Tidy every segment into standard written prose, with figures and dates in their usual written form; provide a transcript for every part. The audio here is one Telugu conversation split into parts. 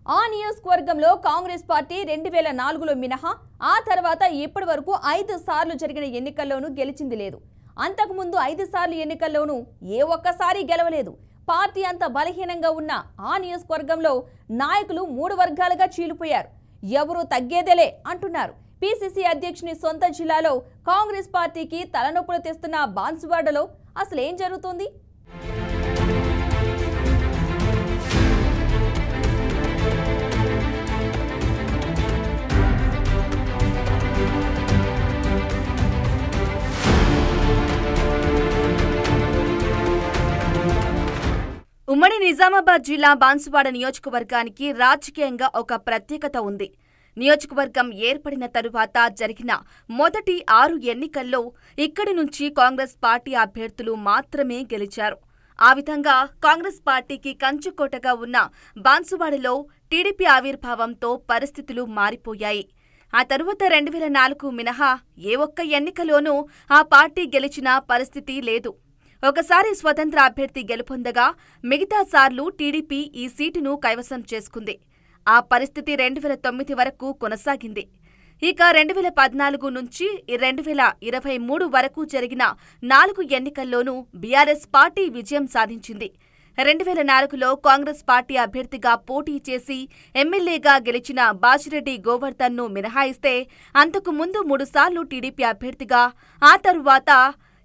ఆ నియోజకవర్గంలో కాంగ్రెస్ పార్టీ 2004లో మినహా ఆ తర్వాత ఇప్పటి వరకు 5 సార్లు జరిగిన ఎన్నికల్లోనూ గెలిచింది లేదు. అంతకుముందు 5 సార్లు ఎన్నికల్లోనూ ఏ ఒక్కసారి గెలవలేదు. పార్టీ అంత బలహీనంగా ఉన్న ఆ నియోజకవర్గంలో నాయకులు 3 వర్గాలుగా చీలిపోయారు. ఎవరు తగ్గేదేలే అంటున్నారు. పిసిసి అధ్యక్షుని సొంత జిల్లాలో కాంగ్రెస్ పార్టీకి తలనొప్పులు తెస్తున్న బాన్సువాడలో అసలు ఏం జరుగుతుంది? ఉమ్మడి నిజామాబాద్ జిల్లా బాన్సువాడ నియోజకవర్గానికి రాజకీయంగా ఒక ప్రత్యేకత ఉంది. నియోజకవర్గం ఏర్పడిన తరువాత జరిగిన మొదటి 6 ఎన్నికల్లో ఇక్కడి నుంచి కాంగ్రెస్ పార్టీ అభ్యర్థులు మాత్రమే గెలిచారు. ఆ విధంగా కాంగ్రెస్ పార్టీకి కంచుకోటగా ఉన్న బాన్సువాడలో టీడీపీ ఆవిర్భావంతో పరిస్థితులు మారిపోయాయి. ఆ తరువాత 2004 మినహా ఏ ఒక్క ఎన్నికలోనూ ఆ పార్టీ గెలిచిన పరిస్థితి లేదు. ఒకసారి స్వతంత్ర అభ్యర్థి గెలుపొందగా మిగతా సార్లు టీడీపీ ఈ సీటును కైవసం చేసుకుంది. ఆ పరిస్థితి 2009 వరకు కొనసాగింది. ఇక 2014 నుంచి 2023 వరకు జరిగిన 4 ఎన్నికల్లోనూ బీఆర్ఎస్ పార్టీ విజయం సాధించింది. 2004లో కాంగ్రెస్ పార్టీ అభ్యర్థిగా పోటీ చేసి ఎమ్మెల్యేగా గెలిచిన బాజిరెడ్డి గోవర్ధన్ను మినహాయిస్తే అంతకు ముందు 3 సార్లు టీడీపీ అభ్యర్థిగా, ఆ తరువాత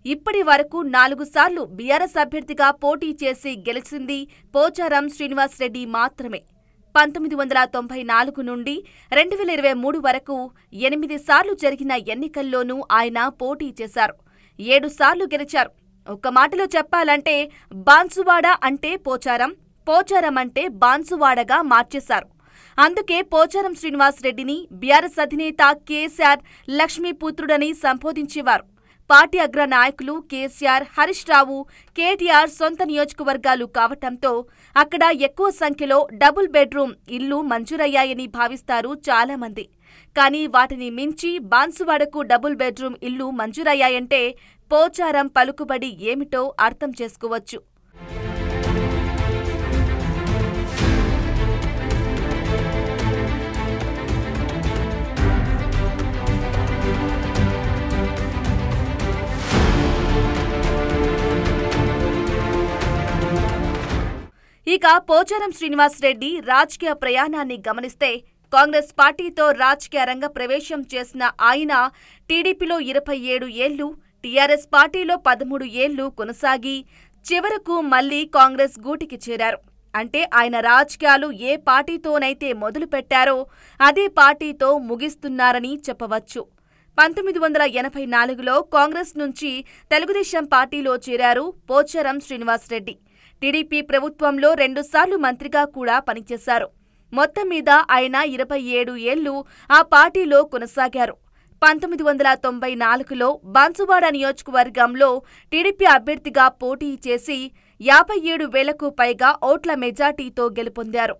ఇప్పటి వరకు 4 సార్లు బీఆర్ఎస్ అభ్యర్థిగా పోటీ చేసి గెలిచింది పోచారం శ్రీనివాసరెడ్డి మాత్రమే. 1994 నుండి 2023 వరకు 8 సార్లు జరిగిన ఎన్నికల్లోనూ ఆయన పోటీ చేశారు. 7 సార్లు గెలిచారు. ఒక్క మాటలో చెప్పాలంటే బాన్సువాడ అంటే పోచారం, పోచారం అంటే బాన్సువాడగా మార్చేశారు. అందుకే పోచారం శ్రీనివాసరెడ్డిని బీఆర్ఎస్ అధినేత కేసీఆర్ లక్ష్మీపుత్రుడని సంబోధించేవారు. పార్టీ అగ్ర నాయకులు కేసీఆర్, హరీష్ రావు, కేటీఆర్ సొంత నియోజకవర్గాలు కావటంతో అక్కడ ఎక్కువ సంఖ్యలో డబుల్ బెడ్రూమ్ ఇళ్లు మంజూరయ్యాయని భావిస్తారు చాలామంది. కానీ వాటిని మించి బాన్సువాడకు డబుల్ బెడ్రూమ్ ఇళ్లు మంజూరయ్యాయంటే పోచారం పలుకుబడి ఏమిటో అర్థం చేసుకోవచ్చు. ఇక పోచారం శ్రీనివాసరెడ్డి రాజకీయ ప్రయాణాన్ని గమనిస్తే కాంగ్రెస్ పార్టీతో రాజకీయ రంగ ప్రవేశం చేసిన ఆయన టీడీపీలో 27 ఏళ్లు, టీఆర్ఎస్ పార్టీలో 13 ఏళ్లు కొనసాగి చివరకు మళ్లీ కాంగ్రెస్ గూటికి చేరారు. అంటే ఆయన రాజకీయాలు ఏ పార్టీతోనైతే మొదలుపెట్టారో అదే పార్టీతో ముగిస్తున్నారని చెప్పవచ్చు. 1984లో కాంగ్రెస్ నుంచి తెలుగుదేశం పార్టీలో చేరారు పోచారం శ్రీనివాసరెడ్డి. టీడీపీ ప్రభుత్వంలో 2 సార్లు మంత్రిగా కూడా పనిచేశారు. మొత్తం మీద ఆయన 27 ఏళ్లు ఆ పార్టీలో కొనసాగారు. 1994లో బాన్సువాడ నియోజకవర్గంలో టీడీపీ అభ్యర్థిగా పోటీ చేసి 57,000కు పైగా ఓట్ల మెజార్టీతో గెలుపొందారు.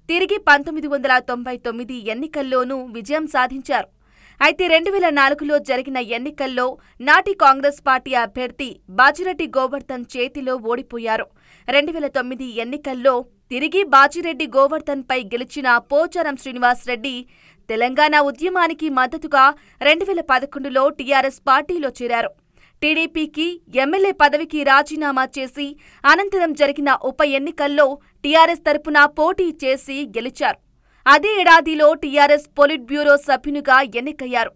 తిరిగి 1999 ఎన్నికల్లోనూ విజయం సాధించారు. అయితే 2004లో జరిగిన ఎన్నికల్లో నాటి కాంగ్రెస్ పార్టీ అభ్యర్థి బాజిరెడ్డి గోవర్ధన్ చేతిలో ఓడిపోయారు. 2009 ఎన్నికల్లో తిరిగి బాజిరెడ్డి గోవర్ధన్పై గెలిచిన పోచారం శ్రీనివాసరెడ్డి తెలంగాణ ఉద్యమానికి మద్దతుగా 2011లో టీఆర్ఎస్ పార్టీలో చేరారు. టీడీపీకి ఎమ్మెల్యే పదవికి రాజీనామా చేసి అనంతరం జరిగిన ఉప ఎన్నికల్లో టీఆర్ఎస్ తరపున పోటీ చేసి గెలిచారు. అదే ఏడాదిలో టీఆర్ఎస్ పొలిట్ బ్యూరో సభ్యునిగా ఎన్నికయ్యారు.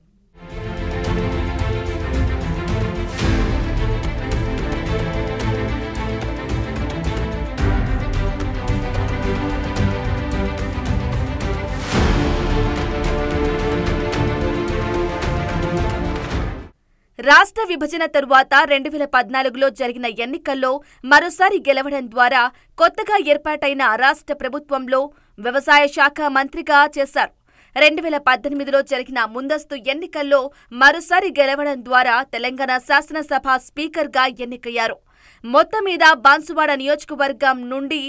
రాష్ట్ర విభజన తరువాత 2014లో జరిగిన ఎన్నికల్లో మరోసారి గెలవడం ద్వారా కొత్తగా ఏర్పాటైన రాష్ట్ర ప్రభుత్వంలో వ్యవసాయ శాఖ మంత్రిగా చేశారు. 2018లో జరిగిన ముందస్తు ఎన్నికల్లో మరోసారి గెలవడం ద్వారా తెలంగాణ శాసనసభ స్పీకర్గా ఎన్నికయ్యారు. మొత్తం మీద బాన్సువాడ నియోజకవర్గం నుండి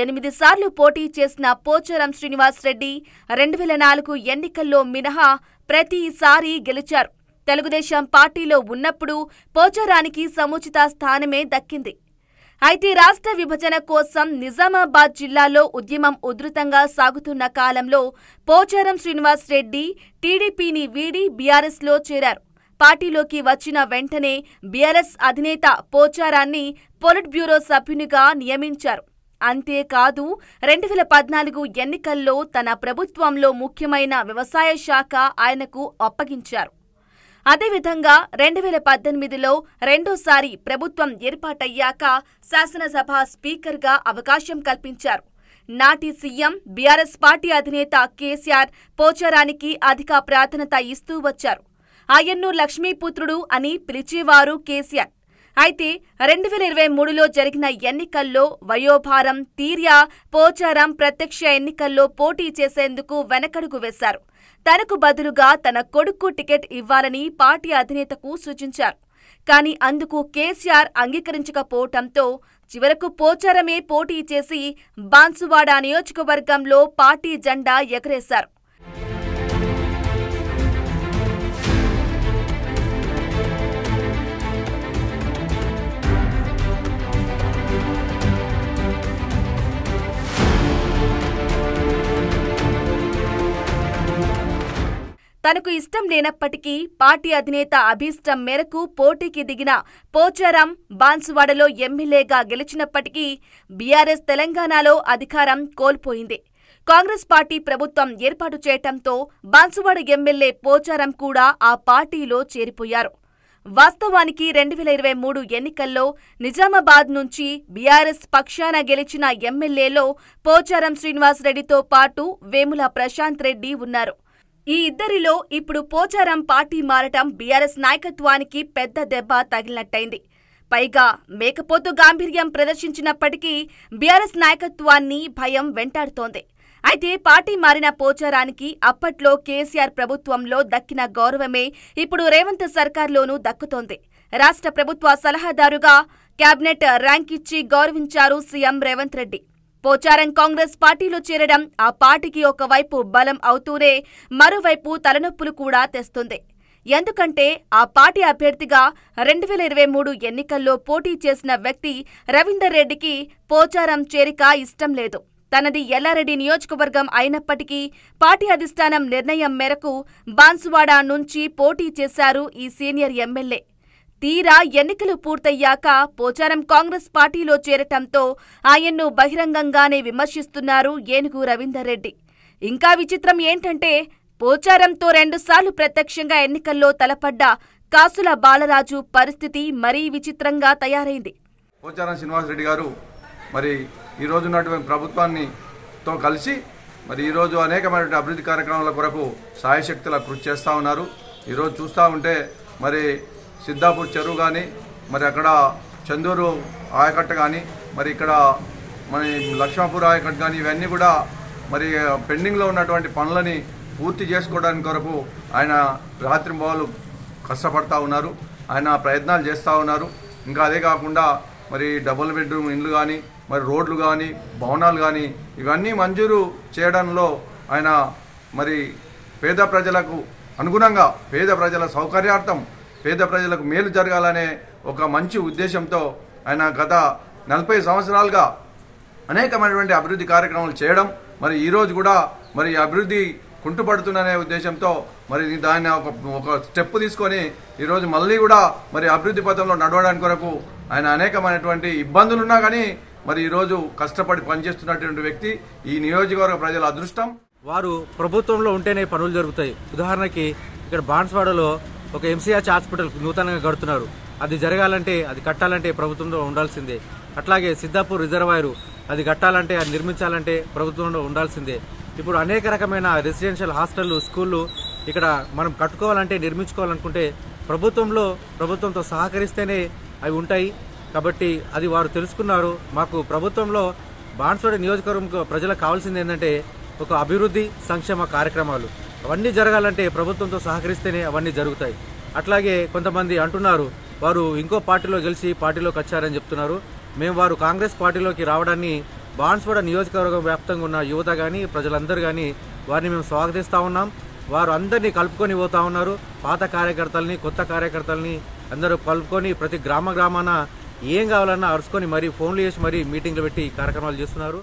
8 సార్లు పోటీ చేసిన పోచారం శ్రీనివాసరెడ్డి 2004 ఎన్నికల్లో మినహా ప్రతిసారీ గెలిచారు. తెలుగుదేశం పార్టీలో ఉన్నప్పుడు పోచారానికి సముచిత స్థానమే దక్కింది. అయితే రాష్ట్ర విభజన కోసం నిజామాబాద్ జిల్లాలో ఉద్యమం ఉధృతంగా సాగుతున్న కాలంలో పోచారం శ్రీనివాస్ రెడ్డి టీడీపీని వీడి బీఆర్ఎస్లో చేరారు. పార్టీలోకి వచ్చిన వెంటనే బీఆర్ఎస్ అధినేత పోచారాన్ని పొలిట్ బ్యూరో సభ్యునిగా నియమించారు. అంతేకాదు 2014 ఎన్నికల్లో తన ప్రభుత్వంలో ముఖ్యమైన వ్యవసాయ శాఖ ఆయనకు అప్పగించారు. అదేవిధంగా 2018లో రెండోసారి ప్రభుత్వం ఏర్పాటయ్యాక శాసనసభ స్పీకర్గా అవకాశం కల్పించారు. నాటి సీఎం బీఆర్ఎస్ పార్టీ అధినేత కేసీఆర్ పోచారానికి అధిక ప్రాధాన్యత ఇస్తూ వచ్చారు. ఆయన్ను లక్ష్మీపుత్రుడు అని పిలిచేవారు కేసీఆర్. అయితే 2023లో జరిగిన ఎన్నికల్లో వయోభారం తీర్యా పోచారం ప్రత్యక్ష ఎన్నికల్లో పోటీ చేసేందుకు వెనకడుగు వేశారు. తనకు బదులుగా తన కొడుకు టికెట్ ఇవ్వాలని పార్టీ అధినేతకు సూచించారు. కానీ అందుకు కేసీఆర్ అంగీకరించకపోవటంతో చివరకు పోచారమే పోటీ చేసి బాన్సువాడ నియోజకవర్గంలో పార్టీ జెండా ఎగరేశారు. తనకు ఇష్టం లేనప్పటికీ పార్టీ అధినేత అభీష్టం మేరకు పోటీకి దిగిన పోచారం బాన్సువాడలో ఎమ్మెల్యేగా గెలిచినప్పటికీ బీఆర్ఎస్ తెలంగాణలో అధికారం కోల్పోయింది. కాంగ్రెస్ పార్టీ ప్రభుత్వం ఏర్పాటు చేయటంతో బాన్సువాడ ఎమ్మెల్యే పోచారం కూడా ఆ పార్టీలో చేరిపోయారు. వాస్తవానికి 2023 ఎన్నికల్లో నిజామాబాద్ నుంచి బీఆర్ఎస్ పక్షాన గెలిచిన ఎమ్మెల్యేలో పోచారం శ్రీనివాస్ రెడ్డితో పాటు వేముల ప్రశాంత్ రెడ్డి ఉన్నారు. ఈ ఇద్దరిలో ఇప్పుడు పోచారం పార్టీ మారటం బీఆర్ఎస్ నాయకత్వానికి పెద్ద దెబ్బ తగిలినట్టయింది. పైగా మేకపోతు గాంభీర్యం ప్రదర్శించినప్పటికీ బీఆర్ఎస్ నాయకత్వాన్ని భయం వెంటాడుతోంది. అయితే పార్టీ మారిన పోచారానికి అప్పట్లో కేసీఆర్ ప్రభుత్వంలో దక్కిన గౌరవమే ఇప్పుడు రేవంత్ సర్కార్లోనూ దక్కుతోంది. రాష్ట్ర ప్రభుత్వ సలహాదారుగా కేబినెట్ ర్యాంక్ ఇచ్చి గౌరవించారు సీఎం రేవంత్ రెడ్డి. పోచారం కాంగ్రెస్ పార్టీలో చేరడం ఆ పార్టీకి ఒకవైపు బలం అవుతూనే మరోవైపు తలనొప్పులు కూడా తెస్తుంది. ఎందుకంటే ఆ పార్టీ అభ్యర్థిగా 2023 ఎన్నికల్లో పోటీ చేసిన వ్యక్తి రవీందర్ రెడ్డికి పోచారం చేరిక ఇష్టం లేదు. తనది ఎల్లారెడ్డి నియోజకవర్గం అయినప్పటికీ పార్టీ అధిష్టానం నిర్ణయం మేరకు బాన్సువాడ నుంచి పోటీ చేశారు ఈ సీనియర్ ఎమ్మెల్యే. తీరా ఎన్నికలు పూర్తయ్యాక పోచారం కాంగ్రెస్ పార్టీలో చేరటంతో ఆయన్ను బహిరంగంగానే విమర్శిస్తున్నారు ఏనుగు రవీందర్ రెడ్డి. ఇంకా విచిత్రం ఏంటంటే పోచారంతో 2 సార్లు ప్రత్యక్షంగా ఎన్నికల్లో తలపడ్డ కాసుల బాలరాజు పరిస్థితి మరీ విచిత్రంగా తయారైంది. పోచారం శ్రీనివాస్ రెడ్డి గారు మరి ఈ రోజు ఉన్నటువంటి ప్రభుత్వాన్నితో కలిసి మరి ఈరోజు అనేకమైనటువంటి అభివృద్ధి కార్యక్రమాల కొరకు సాయశక్తుల కృషి చేస్తూ ఉన్నారు. ఈరోజు చూస్తూ ఉంటే మరి సిద్ధాపూర్ చెరువు కానీ మరి అక్కడ చందూరు ఆయకట్ట కానీ మరి ఇక్కడ మన లక్ష్మాపూర్ ఆయకట్ట కానీ ఇవన్నీ కూడా మరి పెండింగ్లో ఉన్నటువంటి పనులని పూర్తి చేసుకోవడానికి కొరకు ఆయన రాత్రింబవళ్ళు కష్టపడతా ఉన్నారు. ఆయన ప్రయత్నాలు చేస్తూ ఉన్నారు. ఇంకా అదే కాకుండా మరి డబుల్ బెడ్రూమ్ ఇండ్లు కానీ మరి రోడ్లు కానీ భవనాలు కానీ ఇవన్నీ మంజూరు చేయడంలో ఆయన మరి పేద ప్రజలకు అనుగుణంగా పేద ప్రజల సౌకర్యార్థం పేద ప్రజలకు మేలు జరగాలనే ఒక మంచి ఉద్దేశంతో ఆయన గత 40 సంవత్సరాలుగా అనేకమైనటువంటి అభివృద్ధి కార్యక్రమాలు చేయడం మరి ఈరోజు కూడా మరి అభివృద్ధి కుంటుపడుతుందనే ఉద్దేశంతో మరి దాన్ని ఒక స్టెప్ తీసుకొని ఈరోజు మళ్ళీ కూడా మరి అభివృద్ధి పథంలో నడవడానికి కొరకు ఆయన అనేకమైనటువంటి ఇబ్బందులున్నా కానీ మరి ఈరోజు కష్టపడి పనిచేస్తున్నటువంటి వ్యక్తి ఈ నియోజకవర్గ ప్రజల అదృష్టం. వారు ప్రభుత్వంలో ఉంటేనే పనులు జరుగుతాయి. ఉదాహరణకి ఇక్కడ బాన్సువాడలో ఒక ఎంసీహెచ్ హాస్పిటల్ నూతనంగా కడుతున్నారు. అది జరగాలంటే అది కట్టాలంటే ప్రభుత్వంలో ఉండాల్సిందే. అట్లాగే సిద్ధాపూర్ రిజర్వాయరు అది కట్టాలంటే అది నిర్మించాలంటే ప్రభుత్వంలో ఉండాల్సిందే. ఇప్పుడు అనేక రకమైన రెసిడెన్షియల్ హాస్టళ్లు స్కూళ్ళు ఇక్కడ మనం కట్టుకోవాలంటే నిర్మించుకోవాలనుకుంటే ప్రభుత్వంతో సహకరిస్తేనే అవి ఉంటాయి. కాబట్టి అది వారు తెలుసుకున్నారు. మాకు ప్రభుత్వంలో బాన్సువాడ నియోజకవర్గం ప్రజలకు కావాల్సింది ఏంటంటే ఒక అభివృద్ధి సంక్షేమ కార్యక్రమాలు అవన్నీ జరగాలంటే ప్రభుత్వంతో సహకరిస్తేనే అవన్నీ జరుగుతాయి. అట్లాగే కొంతమంది అంటున్నారు వారు ఇంకో పార్టీలో గెలిచి పార్టీలోకి వచ్చారని చెప్తున్నారు. మేము వారు కాంగ్రెస్ పార్టీలోకి రావడాన్ని బాన్సువాడ నియోజకవర్గం వ్యాప్తంగా ఉన్న యువత కానీ ప్రజలందరూ కానీ వారిని మేము స్వాగతిస్తూ ఉన్నాం. వారు అందరినీ కలుపుకొని పోతా ఉన్నారు. పాత కార్యకర్తల్ని కొత్త కార్యకర్తల్ని అందరూ కలుపుకొని ప్రతి గ్రామాన ఏం కావాలన్నా అరుచుకొని మరీ ఫోన్లు చేసి మరీ మీటింగ్లు పెట్టి కార్యక్రమాలు చేస్తున్నారు.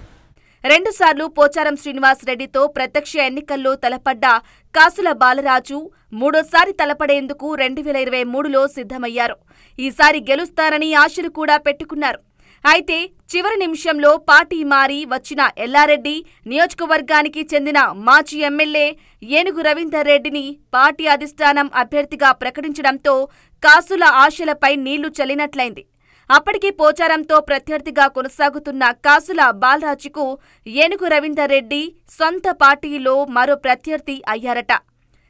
2 సార్లు పోచారం శ్రీనివాస్ రెడ్డితో ప్రత్యక్ష ఎన్నికల్లో తలపడ్డ కాసుల బాలరాజు మూడోసారి తలపడేందుకు 2023లో సిద్ధమయ్యారు. ఈసారి గెలుస్తారని ఆశలు కూడా పెట్టుకున్నారు. అయితే చివరి నిమిషంలో పార్టీ మారి వచ్చిన ఎల్లారెడ్డి నియోజకవర్గానికి చెందిన మాజీ ఎమ్మెల్యే ఏనుగు రవీందర్ రెడ్డిని పార్టీ అధిష్టానం అభ్యర్థిగా ప్రకటించడంతో కాసుల ఆశలపై నీళ్లు చల్లినట్లయింది. అప్పటికి పోచారంతో ప్రత్యర్థిగా కొనసాగుతున్న కాసుల బాలరాజుకు ఏనుగు రవీందర్ రెడ్డి సొంత పార్టీలో మరో ప్రత్యర్థి అయ్యారట.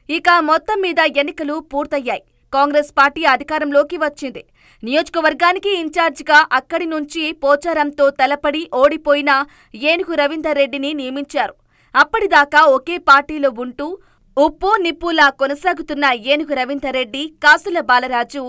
ఇక మొత్తం మీద ఎన్నికలు పూర్తయ్యాయి. కాంగ్రెస్ పార్టీ అధికారంలోకి వచ్చింది. నియోజకవర్గానికి ఇన్ఛార్జిగా అక్కడి నుంచి పోచారంతో తలపడి ఓడిపోయిన ఏనుగు రవీందర్ రెడ్డిని నియమించారు. అప్పటిదాకా ఒకే పార్టీలో ఉంటూ ఉప్పు నిప్పులా కొనసాగుతున్న ఏనుగు రవీందర్ రెడ్డి, కాసుల బాలరాజు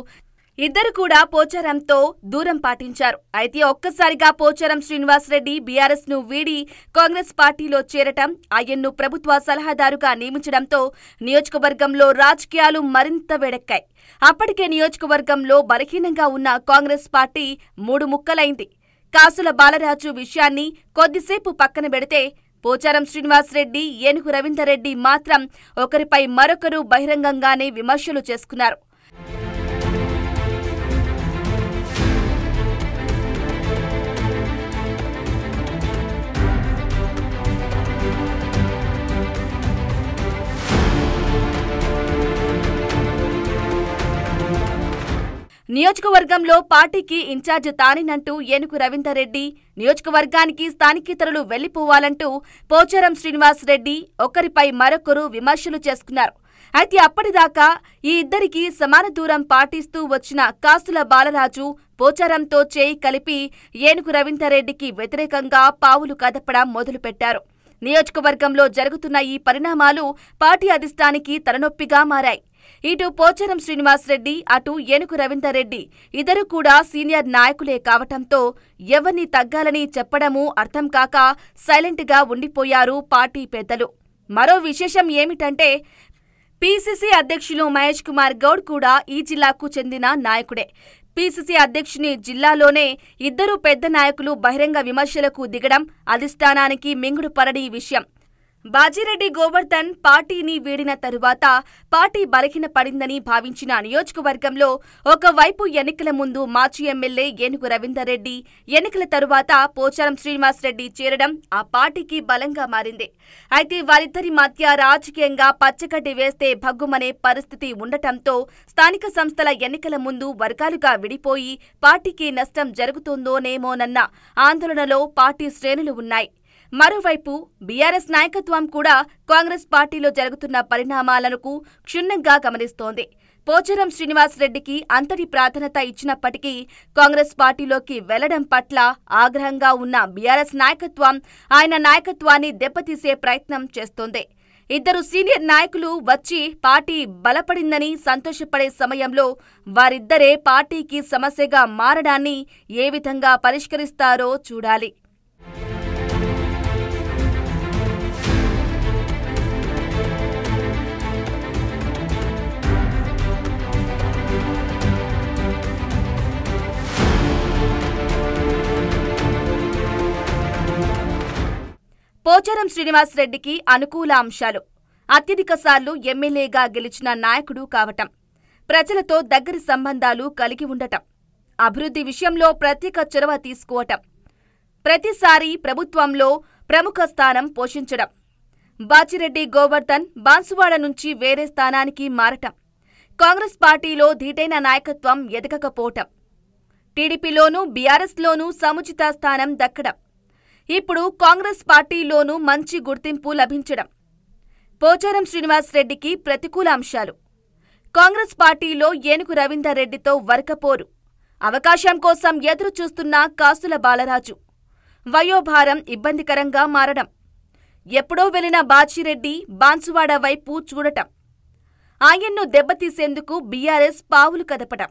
ఇద్దరు కూడా పోచారంతో దూరం పాటించారు. అయితే ఒక్కసారిగా పోచారం శ్రీనివాస్ రెడ్డి బీఆర్ఎస్ ను వీడి కాంగ్రెస్ పార్టీలో చేరటం, ఆయన్ను ప్రభుత్వ సలహాదారుగా నియమించడంతో నియోజకవర్గంలో రాజకీయాలు మరింత వేడెక్కాయి. అప్పటికే నియోజకవర్గంలో బలహీనంగా ఉన్న కాంగ్రెస్ పార్టీ 3 ముక్కలైంది. కాసుల బాలరాజు విషయాన్ని కొద్దిసేపు పక్కన పెడితే పోచారం శ్రీనివాస్ రెడ్డి, ఏనుగు రవీందర్ రెడ్డి మాత్రం ఒకరిపై మరొకరు బహిరంగంగానే విమర్శలు చేసుకున్నారు. నియోజకవర్గంలో పార్టీకి ఇన్ఛార్జ్ తానేనంటూ ఏనుగు రవీందర్ రెడ్డి, నియోజకవర్గానికి స్థానికేతరులు వెళ్లిపోవాలంటూ పోచారం శ్రీనివాస్ రెడ్డి ఒకరిపై మరొకరు విమర్శలు చేసుకున్నారు. అయితే అప్పటిదాకా ఈ ఇద్దరికి సమాన దూరం పాటిస్తూ వచ్చిన కాసుల బాలరాజు పోచారంతో చేయి కలిపి ఏనుగు రవీందర్ రెడ్డికి వ్యతిరేకంగా పావులు కదపడం మొదలుపెట్టారు. నియోజకవర్గంలో జరుగుతున్న ఈ పరిణామాలు పార్టీ అధిష్టానికి తలనొప్పిగా మారాయి. ఇటు పోచారం శ్రీనివాస్ రెడ్డి, అటు ఏనుగు రవీందర్ రెడ్డి ఇద్దరు కూడా సీనియర్ నాయకులే కావటంతో ఎవరిని తగ్గాలని చెప్పడమూ అర్థం కాక సైలెంట్గా ఉండిపోయారు పార్టీ పెద్దలు. మరో విశేషం ఏమిటంటే పీసీసీ అధ్యక్షులు మహేష్ కుమార్ గౌడ్ కూడా ఈ జిల్లాకు చెందిన నాయకుడే. పీసీసీ అధ్యక్షుని జిల్లాలోనే ఇద్దరు పెద్ద నాయకులు బహిరంగ విమర్శలకు దిగడం అధిష్టానానికి మింగుడు పడని విషయం. బాజిరెడ్డి గోవర్ధన్ పార్టీని వీడిన తరువాత పార్టీ బలహీనపడిందని భావించిన నియోజకవర్గంలో ఒకవైపు ఎన్నికల ముందు మాజీ ఎమ్మెల్యే ఏనుగు రవీందర్ రెడ్డి, ఎన్నికల తరువాత పోచారం శ్రీనివాస్ రెడ్డి చేరడం ఆ పార్టీకి బలంగా మారింది. అయితే వారిద్దరి మధ్య రాజకీయంగా పచ్చగడ్డి వేస్తే భగ్గుమనే పరిస్థితి ఉండటంతో స్థానిక సంస్థల ఎన్నికల ముందు వర్గాలుగా విడిపోయి పార్టీకి నష్టం జరుగుతుందోనేమోనన్న ఆందోళనలో పార్టీ శ్రేణులు ఉన్నాయి. మరోవైపు బీఆర్ఎస్ నాయకత్వం కూడా కాంగ్రెస్ పార్టీలో జరుగుతున్న పరిణామాలను క్షుణ్ణంగా గమనిస్తోంది. పోచారం శ్రీనివాస్ రెడ్డికి అంతటి ప్రాధాన్యత ఇచ్చినప్పటికీ కాంగ్రెస్ పార్టీలోకి వెళ్లడం పట్ల ఆగ్రహంగా ఉన్న బీఆర్ఎస్ నాయకత్వం ఆయన నాయకత్వాన్ని దెబ్బతీసే ప్రయత్నం చేస్తోంది. ఇద్దరు సీనియర్ నాయకులు వచ్చి పార్టీ బలపడిందని సంతోషపడే సమయంలో వారిద్దరే పార్టీకి సమస్యగా మారడాన్ని ఏ విధంగా పరిష్కరిస్తారో చూడాలి. పోచారం శ్రీనివాస్ రెడ్డికి అనుకూల అంశాలు: అత్యధిక సార్లు ఎమ్మెల్యేగా గెలిచిన నాయకుడు కావటం, ప్రజలతో దగ్గరి సంబంధాలు కలిగి ఉండటం, అభివృద్ధి విషయంలో ప్రత్యేక చొరవ తీసుకోవటం, ప్రతిసారి ప్రభుత్వంలో ప్రముఖ స్థానం పోషించడం, బాజిరెడ్డి గోవర్ధన్ బాన్సువాడ నుంచి వేరే స్థానానికి మారటం, కాంగ్రెస్ పార్టీలో ధీటైన నాయకత్వం ఎదగకపోవటం, టీడీపీలోనూ బీఆర్ఎస్లోనూ సముచిత స్థానం దక్కడం, ఇప్పుడు కాంగ్రెస్ పార్టీలోనూ మంచి గుర్తింపు లభించడం. పోచారం శ్రీనివాస్ రెడ్డికి ప్రతికూల అంశాలు: కాంగ్రెస్ పార్టీలో ఏనుగు రవీందర్ రెడ్డితో వర్కపోరు, అవకాశం కోసం ఎదురు చూస్తున్న కాసుల బాలరాజు, వయోభారం ఇబ్బందికరంగా మారడం, ఎప్పుడో వెళ్లిన బాచిరెడ్డి బాన్సువాడ వైపు చూడటం, ఆయన్ను దెబ్బతీసేందుకు బీఆర్ఎస్ పావులు కదపడం.